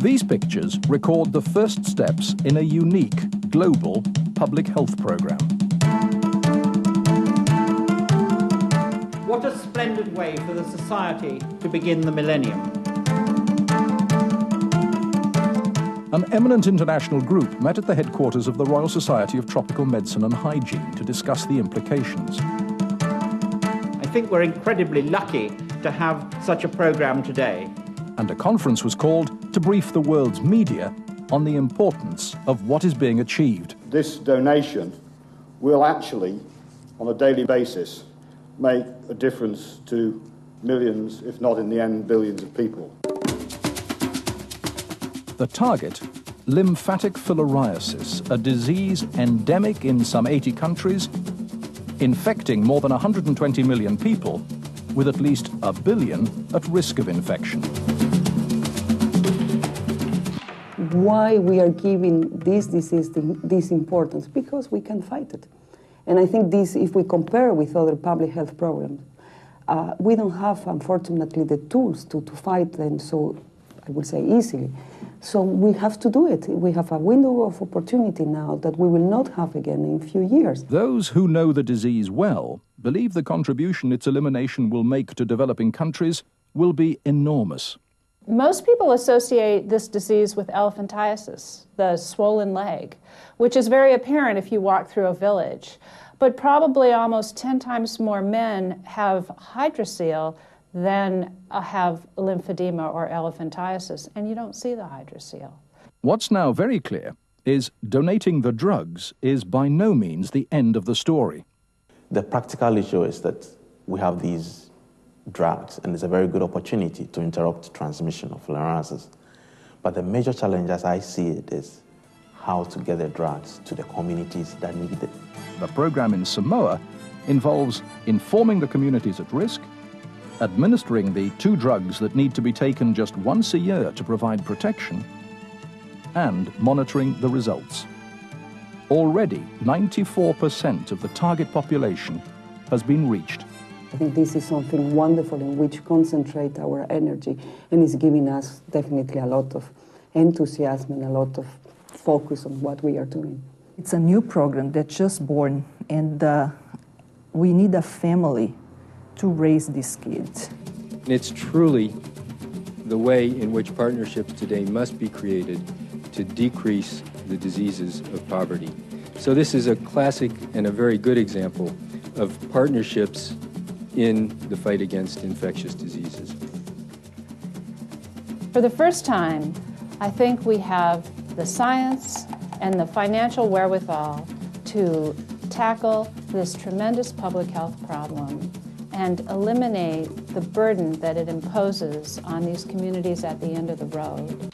These pictures record the first steps in a unique global public health program. What a splendid way for the society to begin the millennium. An eminent international group met at the headquarters of the Royal Society of Tropical Medicine and Hygiene to discuss the implications. I think we're incredibly lucky to have such a program today. And a conference was called to brief the world's media on the importance of what is being achieved. This donation will actually, on a daily basis, make a difference to millions, if not in the end, billions of people. The target, lymphatic filariasis, a disease endemic in some 80 countries, infecting more than 120 million people, with at least 1 billion at risk of infection. Why we are giving this disease this importance? Because we can fight it. And I think this, if we compare with other public health programs, we don't have, unfortunately, the tools to fight them so, I would say, easily. So we have to do it. We have a window of opportunity now that we will not have again in a few years. Those who know the disease well believe the contribution its elimination will make to developing countries will be enormous. Most people associate this disease with elephantiasis, the swollen leg, which is very apparent if you walk through a village. But probably almost 10 times more men have hydrocele than have lymphedema or elephantiasis, and you don't see the hydrocele. What's now very clear is donating the drugs is by no means the end of the story. The practical issue is that we have these drugs, and it's a very good opportunity to interrupt transmission of filariasis. But the major challenge, as I see it, is how to get the drugs to the communities that need it. The program in Samoa involves informing the communities at risk, administering the 2 drugs that need to be taken just once a year to provide protection, and monitoring the results. Already, 94% of the target population has been reached. I think this is something wonderful in which concentrate our energy, and is giving us definitely a lot of enthusiasm and a lot of focus on what we are doing. It's a new program that's just born, and we need a family to raise these kids. It's truly the way in which partnerships today must be created to decrease the diseases of poverty. So this is a classic and a very good example of partnerships in the fight against infectious diseases. For the first time, I think we have the science and the financial wherewithal to tackle this tremendous public health problem and eliminate the burden that it imposes on these communities at the end of the road.